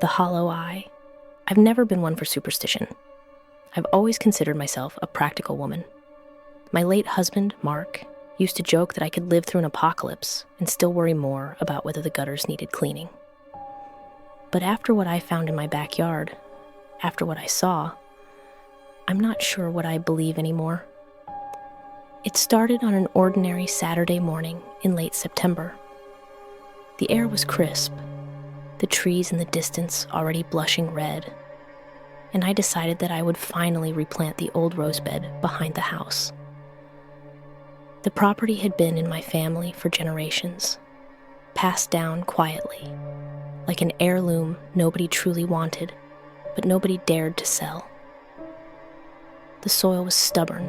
the hollow eye. I've never been one for superstition. I've always considered myself a practical woman. My late husband, Mark, used to joke that I could live through an apocalypse and still worry more about whether the gutters needed cleaning. But after what I found in my backyard, after what I saw, I'm not sure what I believe anymore. It started on an ordinary Saturday morning in late September. The air was crisp, the trees in the distance already blushing red, and I decided that I would finally replant the old rosebed behind the house. The property had been in my family for generations, passed down quietly, like an heirloom nobody truly wanted, but nobody dared to sell. The soil was stubborn,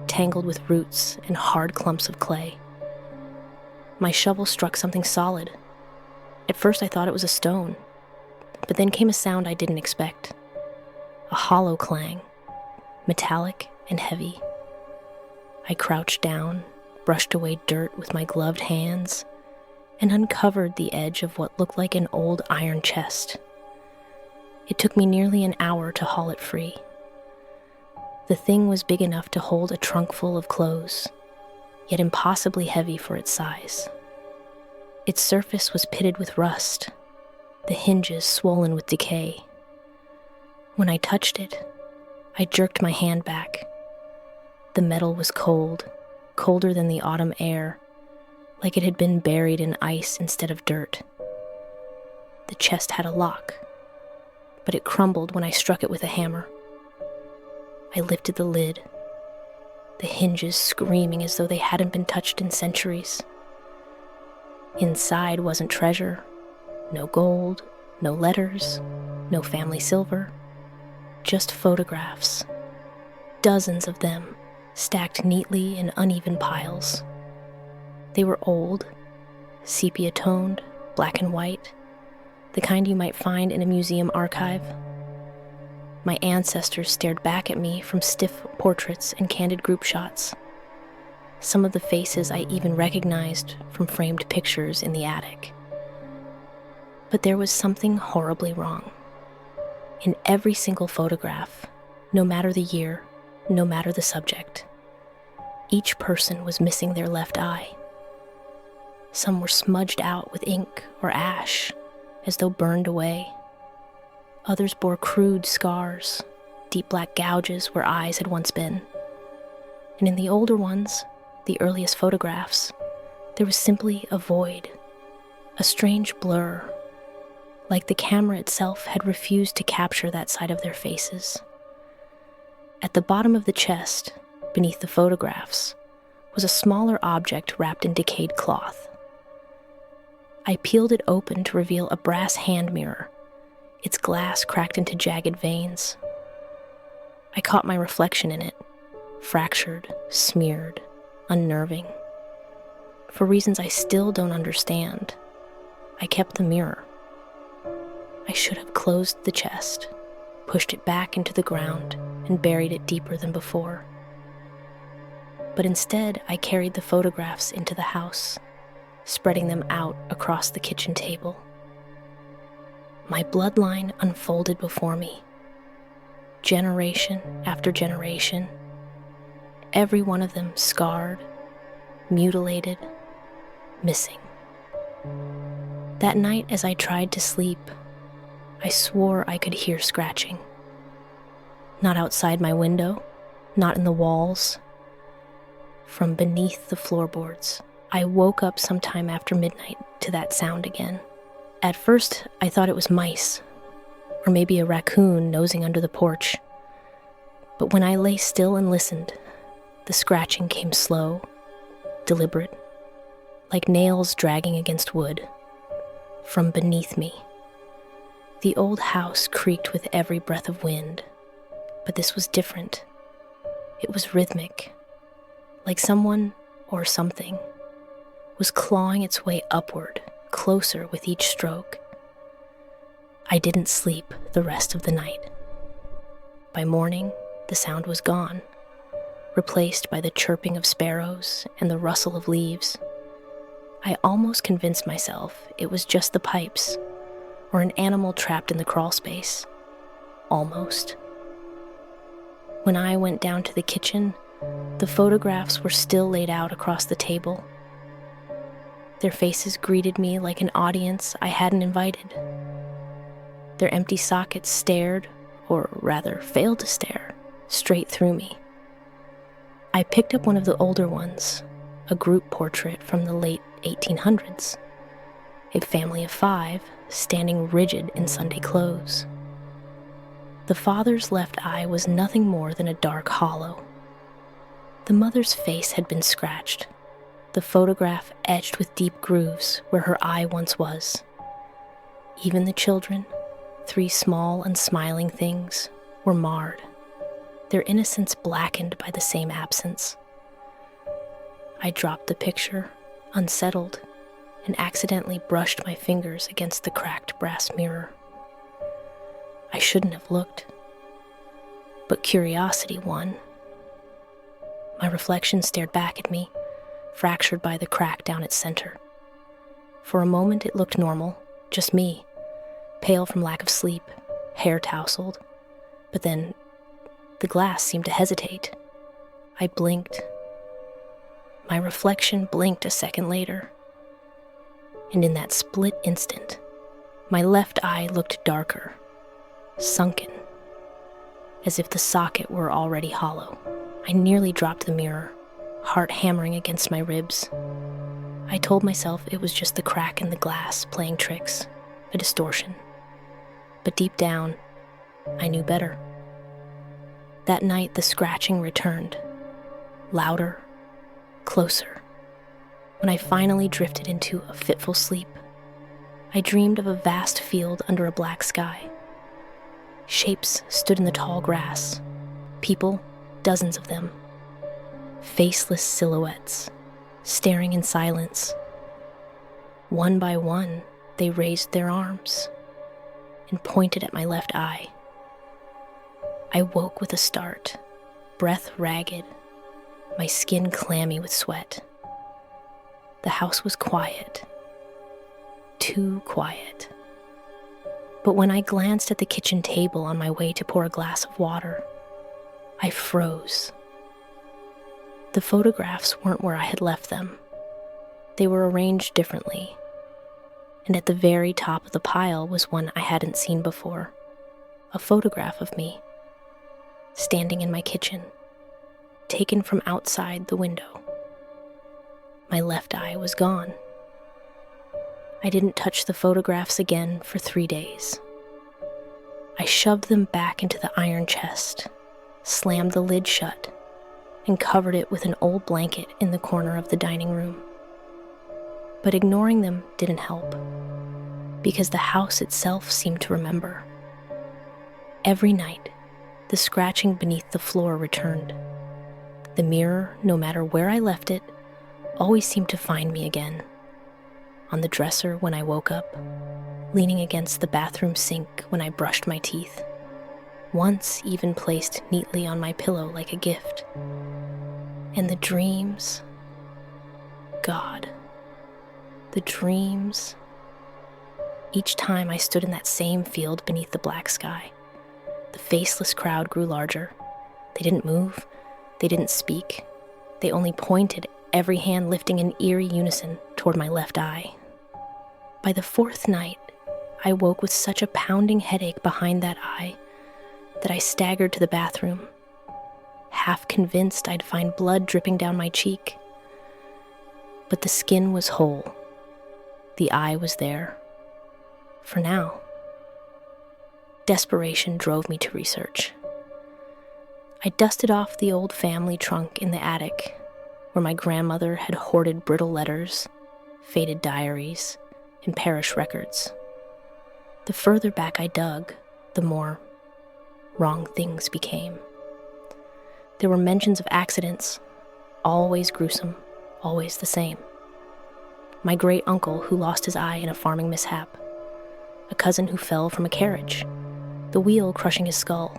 tangled with roots and hard clumps of clay. My shovel struck something solid. At first I thought it was a stone, but then came a sound I didn't expect. A hollow clang, metallic and heavy. I crouched down, brushed away dirt with my gloved hands, and uncovered the edge of what looked like an old iron chest. It took me nearly an hour to haul it free. The thing was big enough to hold a trunk full of clothes, yet impossibly heavy for its size. Its surface was pitted with rust, the hinges swollen with decay. When I touched it, I jerked my hand back. The metal was cold, colder than the autumn air, like it had been buried in ice instead of dirt. The chest had a lock, but it crumbled when I struck it with a hammer. I lifted the lid, the hinges screaming as though they hadn't been touched in centuries. Inside wasn't treasure, no gold, no letters, no family silver, just photographs, dozens of them, stacked neatly in uneven piles. They were old, sepia-toned, black and white, the kind you might find in a museum archive. My ancestors stared back at me from stiff portraits and candid group shots. Some of the faces I even recognized from framed pictures in the attic. But there was something horribly wrong. In every single photograph, no matter the year, no matter the subject, each person was missing their left eye. Some were smudged out with ink or ash, as though burned away. Others bore crude scars, deep black gouges where eyes had once been. And in the older ones, the earliest photographs, there was simply a void, a strange blur, like the camera itself had refused to capture that side of their faces. At the bottom of the chest, beneath the photographs, was a smaller object wrapped in decayed cloth. I peeled it open to reveal a brass hand mirror, its glass cracked into jagged veins. I caught my reflection in it, fractured, smeared, unnerving. For reasons I still don't understand, I kept the mirror. I should have closed the chest, pushed it back into the ground, and buried it deeper than before. But instead, I carried the photographs into the house, spreading them out across the kitchen table. My bloodline unfolded before me, generation after generation, every one of them scarred, mutilated, missing. That night, as I tried to sleep, I swore I could hear scratching. Not outside my window, not in the walls. From beneath the floorboards, I woke up sometime after midnight to that sound again. At first, I thought it was mice, or maybe a raccoon nosing under the porch. But when I lay still and listened, the scratching came slow, deliberate, like nails dragging against wood, from beneath me. The old house creaked with every breath of wind, but this was different. It was rhythmic, like someone or something was clawing its way upward, closer with each stroke. I didn't sleep the rest of the night. By morning, the sound was gone, replaced by the chirping of sparrows and the rustle of leaves. I almost convinced myself it was just the pipes, or an animal trapped in the crawl space. Almost. When I went down to the kitchen, the photographs were still laid out across the table. Their faces greeted me like an audience I hadn't invited. Their empty sockets stared, or rather failed to stare, straight through me. I picked up one of the older ones, a group portrait from the late 1800s, a family of 5 standing rigid in Sunday clothes. The father's left eye was nothing more than a dark hollow. The mother's face had been scratched, the photograph etched with deep grooves where her eye once was. Even the children, 3 small and smiling things, were marred, their innocence blackened by the same absence. I dropped the picture, unsettled, and accidentally brushed my fingers against the cracked brass mirror. I shouldn't have looked, but curiosity won. My reflection stared back at me, fractured by the crack down its center. For a moment it looked normal, just me, pale from lack of sleep, hair tousled, but then the glass seemed to hesitate. I blinked. My reflection blinked a second later, and in that split instant, my left eye looked darker, sunken, as if the socket were already hollow. I nearly dropped the mirror, heart hammering against my ribs. I told myself it was just the crack in the glass playing tricks, a distortion. But deep down, I knew better. That night, the scratching returned, louder, closer. When I finally drifted into a fitful sleep, I dreamed of a vast field under a black sky. Shapes stood in the tall grass, people, dozens of them, faceless silhouettes, staring in silence. One by one, they raised their arms and pointed at my left eye. I woke with a start, breath ragged, my skin clammy with sweat. The house was quiet, too quiet. But when I glanced at the kitchen table on my way to pour a glass of water, I froze. The photographs weren't where I had left them. They were arranged differently, and at the very top of the pile was one I hadn't seen before, a photograph of me, standing in my kitchen, taken from outside the window. My left eye was gone. I didn't touch the photographs again for 3 days. I shoved them back into the iron chest, slammed the lid shut, and covered it with an old blanket in the corner of the dining room. But ignoring them didn't help, because the house itself seemed to remember. Every night, the scratching beneath the floor returned. The mirror, no matter where I left it, always seemed to find me again. On the dresser when I woke up, leaning against the bathroom sink when I brushed my teeth, once even placed neatly on my pillow like a gift. And the dreams, God, the dreams. Each time I stood in that same field beneath the black sky, the faceless crowd grew larger. They didn't move, they didn't speak, they only pointed, every hand lifting in eerie unison toward my left eye. By the 4th night, I woke with such a pounding headache behind that eye that I staggered to the bathroom, half convinced I'd find blood dripping down my cheek. But the skin was whole. The eye was there. For now. Desperation drove me to research. I dusted off the old family trunk in the attic, where my grandmother had hoarded brittle letters, faded diaries, and parish records. The further back I dug, the more wrong things became. There were mentions of accidents, always gruesome, always the same. My great uncle who lost his eye in a farming mishap, a cousin who fell from a carriage, the wheel crushing his skull,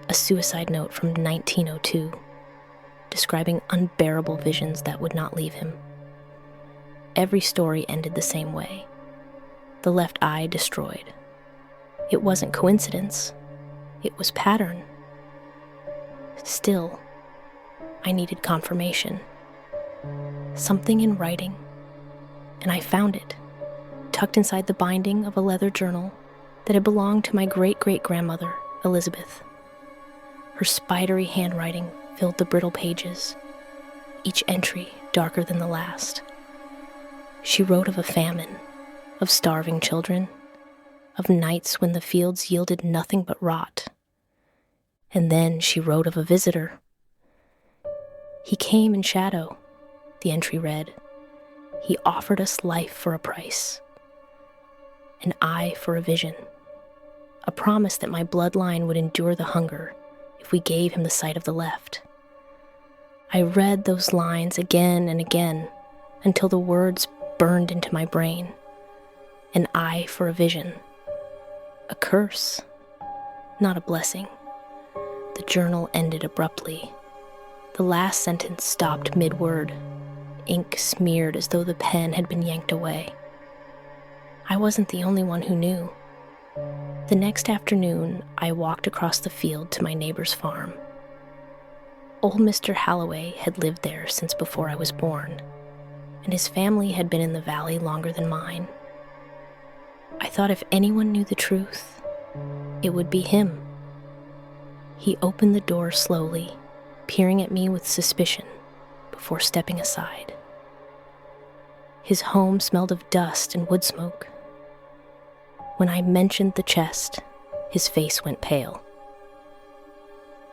a suicide note from 1902, describing unbearable visions that would not leave him. Every story ended the same way. the left eye destroyed. It wasn't coincidence. It was pattern. Still, I needed confirmation. Something in writing, and I found it, tucked inside the binding of a leather journal that had belonged to my great-great-grandmother, Elizabeth. Her spidery handwriting filled the brittle pages, each entry darker than the last. She wrote of a famine, of starving children, of nights when the fields yielded nothing but rot. And then she wrote of a visitor. He came in shadow, the entry read. He offered us life for a price, an eye for a vision, a promise that my bloodline would endure the hunger if we gave him the sight of the left. I read those lines again and again until the words burned into my brain. An eye for a vision. A curse, not a blessing. The journal ended abruptly. The last sentence stopped mid-word, ink smeared as though the pen had been yanked away. I wasn't the only one who knew. The next afternoon, I walked across the field to my neighbor's farm. Old Mr. Halloway had lived there since before I was born, and his family had been in the valley longer than mine. I thought if anyone knew the truth, it would be him. He opened the door slowly, peering at me with suspicion before stepping aside. His home smelled of dust and wood smoke. When I mentioned the chest, his face went pale.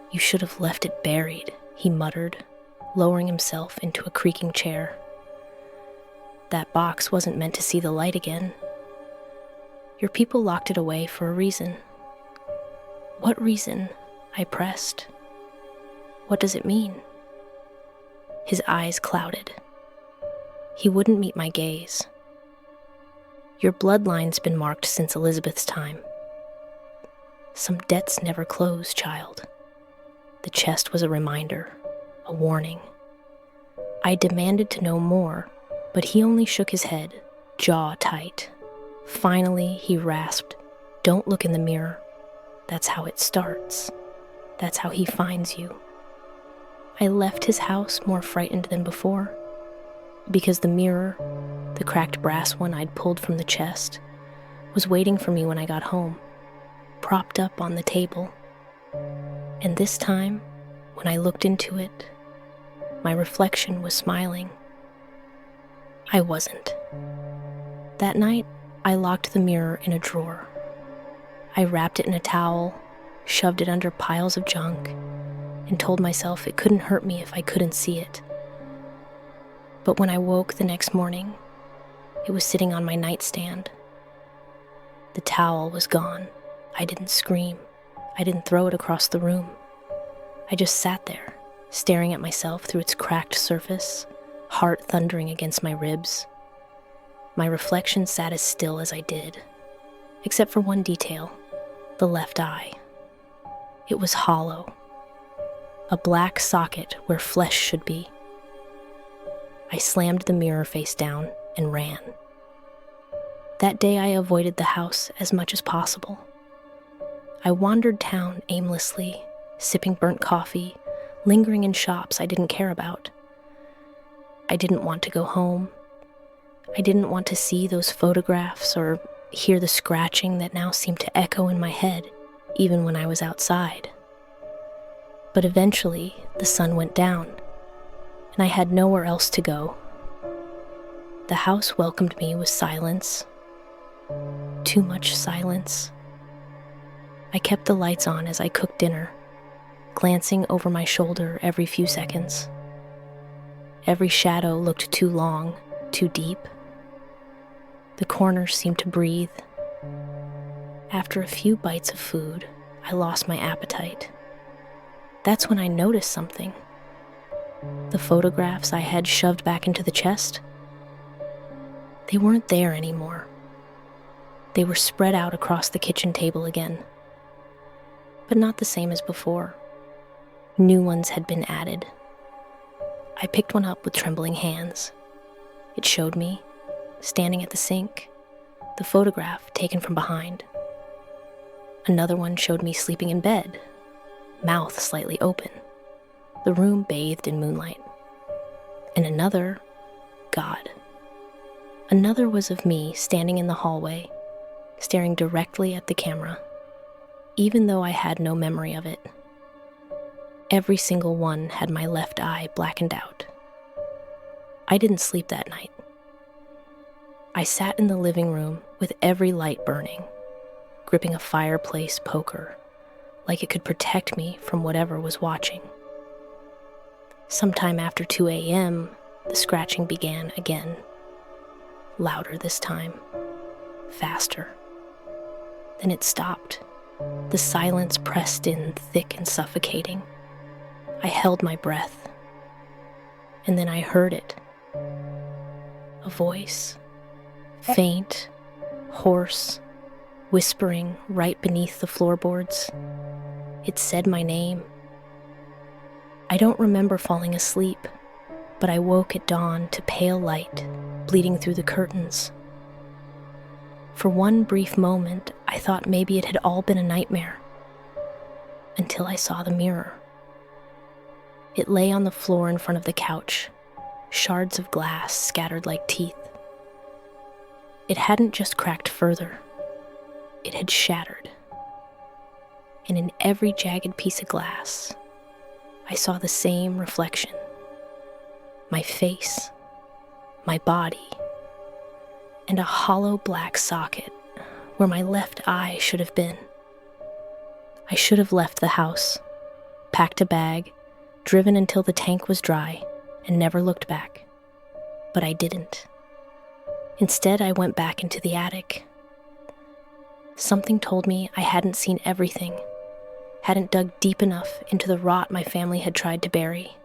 "You should have left it buried," he muttered, lowering himself into a creaking chair. "That box wasn't meant to see the light again. Your people locked it away for a reason." "What reason?" I pressed. "What does it mean?" His eyes clouded. He wouldn't meet my gaze. "Your bloodline's been marked since Elizabeth's time. Some debts never close, child." The chest was a reminder, a warning. I demanded to know more, but he only shook his head, jaw tight. Finally, he rasped, "Don't look in the mirror. That's how it starts. That's how he finds you." I left his house more frightened than before, because the mirror, the cracked brass one I'd pulled from the chest, was waiting for me when I got home, propped up on the table. And this time, when I looked into it, my reflection was smiling. I wasn't. That night, I locked the mirror in a drawer. I wrapped it in a towel, shoved it under piles of junk, and told myself it couldn't hurt me if I couldn't see it. But when I woke the next morning, it was sitting on my nightstand. The towel was gone. I didn't scream. I didn't throw it across the room. I just sat there, staring at myself through its cracked surface, heart thundering against my ribs. My reflection sat as still as I did, except for one detail, the left eye. It was hollow, a black socket where flesh should be. I slammed the mirror face down and ran. That day I avoided the house as much as possible. I wandered town aimlessly, sipping burnt coffee, lingering in shops I didn't care about. I didn't want to go home. I didn't want to see those photographs or hear the scratching that now seemed to echo in my head, even when I was outside. But eventually, the sun went down, and I had nowhere else to go. The house welcomed me with silence. Too much silence. I kept the lights on as I cooked dinner, glancing over my shoulder every few seconds. Every shadow looked too long, too deep. The corners seemed to breathe. After a few bites of food, I lost my appetite. That's when I noticed something. The photographs I had shoved back into the chest, they weren't there anymore. They were spread out across the kitchen table again, but not the same as before. New ones had been added. I picked one up with trembling hands. It showed me, standing at the sink, the photograph taken from behind. Another one showed me sleeping in bed, mouth slightly open, the room bathed in moonlight. And another, God. Another was of me standing in the hallway, staring directly at the camera, even though I had no memory of it. Every single one had my left eye blackened out. I didn't sleep that night. I sat in the living room with every light burning, gripping a fireplace poker, like it could protect me from whatever was watching. Sometime after 2 a.m., the scratching began again. Louder this time. Faster. Then it stopped. The silence pressed in thick and suffocating. I held my breath. And then I heard it. A voice. Faint, hoarse, whispering right beneath the floorboards. It said my name. I don't remember falling asleep, but I woke at dawn to pale light bleeding through the curtains. For one brief moment, I thought maybe it had all been a nightmare, until I saw the mirror. It lay on the floor in front of the couch, shards of glass scattered like teeth. It hadn't just cracked further, it had shattered. And in every jagged piece of glass, I saw the same reflection. My face, my body, and a hollow black socket where my left eye should have been. I should have left the house, packed a bag, driven until the tank was dry, and never looked back. But I didn't. Instead, I went back into the attic. Something told me I hadn't seen everything, hadn't dug deep enough into the rot my family had tried to bury.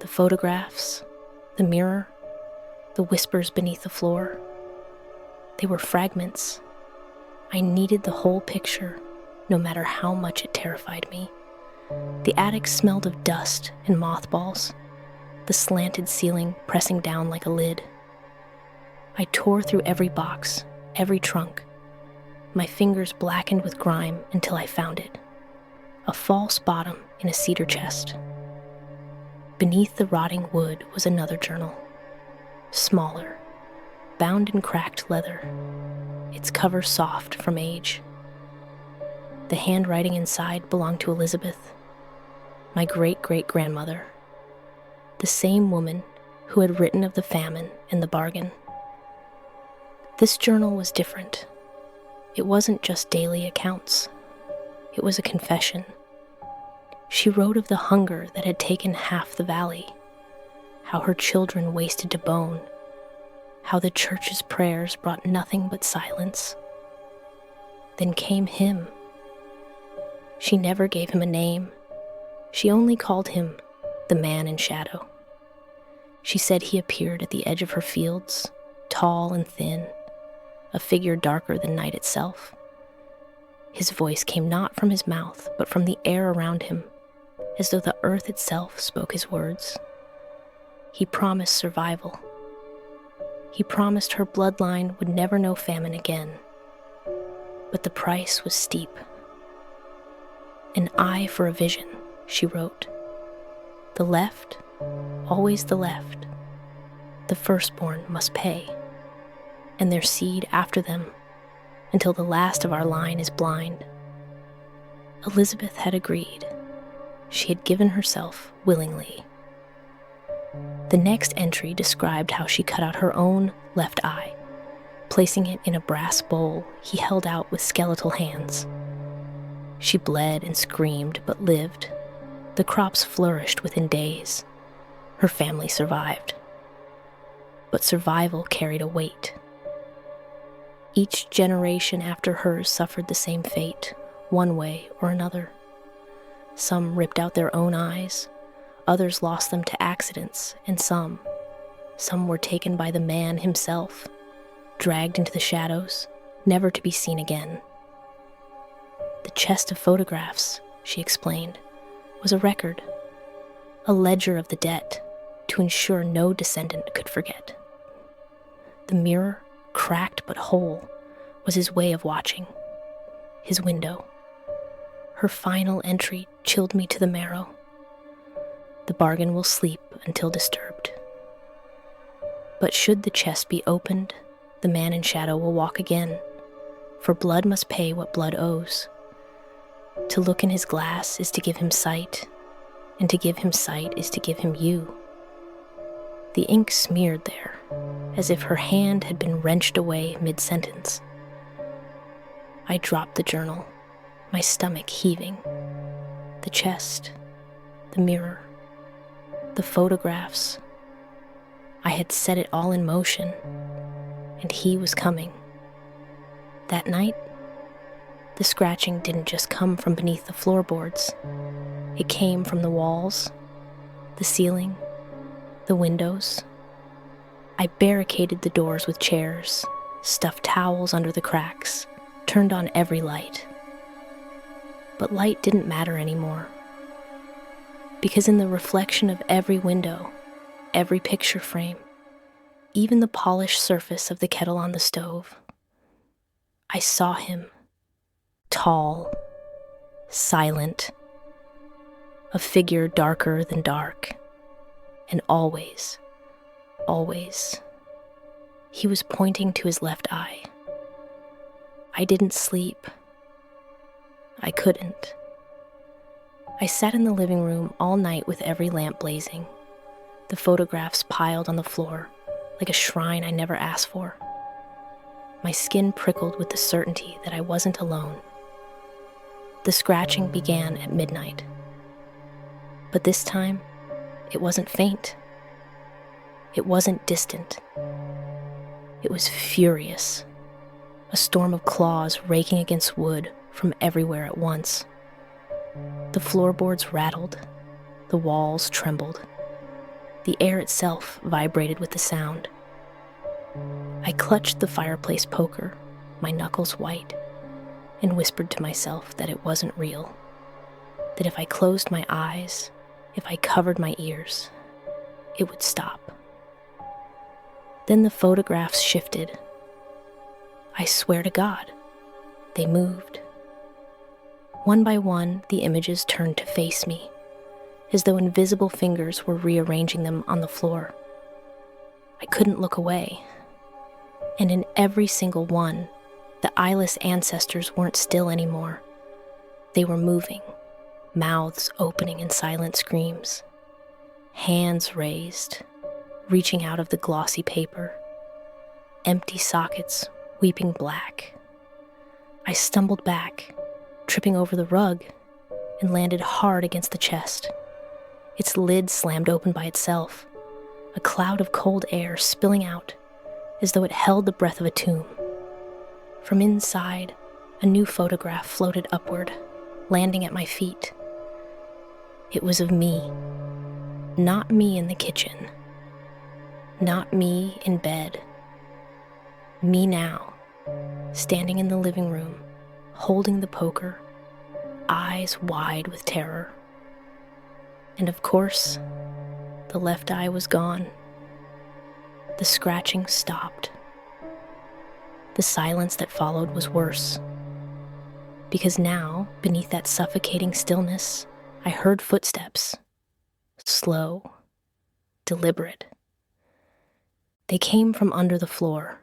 The photographs, the mirror, the whispers beneath the floor. They were fragments. I needed the whole picture, no matter how much it terrified me. The attic smelled of dust and mothballs, the slanted ceiling pressing down like a lid. I tore through every box, every trunk. My fingers blackened with grime until I found it. A false bottom in a cedar chest. Beneath the rotting wood was another journal. Smaller, bound in cracked leather, its cover soft from age. The handwriting inside belonged to Elizabeth, my great-great-grandmother, the same woman who had written of the famine and the bargain. This journal was different. It wasn't just daily accounts. It was a confession. She wrote of the hunger that had taken half the valley, how her children wasted to bone, how the church's prayers brought nothing but silence. Then came him. She never gave him a name. She only called him the man in shadow. She said he appeared at the edge of her fields, tall and thin, a figure darker than night itself. His voice came not from his mouth, but from the air around him, as though the earth itself spoke his words. He promised survival. He promised her bloodline would never know famine again. But the price was steep. An eye for a vision, she wrote. The left, always the left. The firstborn must pay, and their seed after them, until the last of our line is blind. Elizabeth had agreed. She had given herself willingly. The next entry described how she cut out her own left eye, placing it in a brass bowl he held out with skeletal hands. She bled and screamed, but lived. The crops flourished within days. Her family survived. But survival carried a weight. Each generation after hers suffered the same fate, one way or another. Some ripped out their own eyes, others lost them to accidents, and some were taken by the man himself, dragged into the shadows, never to be seen again. The chest of photographs, she explained, was a record, a ledger of the debt, to ensure no descendant could forget. The mirror cracked but whole, was his way of watching. His window. Her final entry chilled me to the marrow. The bargain will sleep until disturbed. But should the chest be opened, the man in shadow will walk again, for blood must pay what blood owes. To look in his glass is to give him sight, and to give him sight is to give him you. The ink smeared there, as if her hand had been wrenched away mid-sentence. I dropped the journal, my stomach heaving. The chest, the mirror, the photographs. I had set it all in motion, and he was coming. That night, the scratching didn't just come from beneath the floorboards. It came from the walls, the ceiling, the windows. I barricaded the doors with chairs, stuffed towels under the cracks, turned on every light. But light didn't matter anymore, because in the reflection of every window, every picture frame, even the polished surface of the kettle on the stove, I saw him, tall, silent, a figure darker than dark, and always, he was pointing to his left eye. I didn't sleep. I couldn't. I sat in the living room all night with every lamp blazing, the photographs piled on the floor like a shrine I never asked for. My skin prickled with the certainty that I wasn't alone. The scratching began at midnight. But this time, it wasn't faint. It wasn't distant. It was furious, a storm of claws raking against wood from everywhere at once. The floorboards rattled, the walls trembled. The air itself vibrated with the sound. I clutched the fireplace poker, my knuckles white, and whispered to myself that it wasn't real, that if I closed my eyes, if I covered my ears, it would stop. Then the photographs shifted. I swear to God, they moved. One by one, the images turned to face me, as though invisible fingers were rearranging them on the floor. I couldn't look away. And in every single one, the eyeless ancestors weren't still anymore. They were moving, mouths opening in silent screams, hands raised, reaching out of the glossy paper, empty sockets weeping black. I stumbled back, tripping over the rug, and landed hard against the chest. Its lid slammed open by itself, a cloud of cold air spilling out as though it held the breath of a tomb. From inside, a new photograph floated upward, landing at my feet. It was of me. Not me in the kitchen. Not me in bed. Me now, standing in the living room, holding the poker, eyes wide with terror. And of course, the left eye was gone. The scratching stopped. The silence that followed was worse, because now, beneath that suffocating stillness, I heard footsteps, slow, deliberate. They came from under the floor,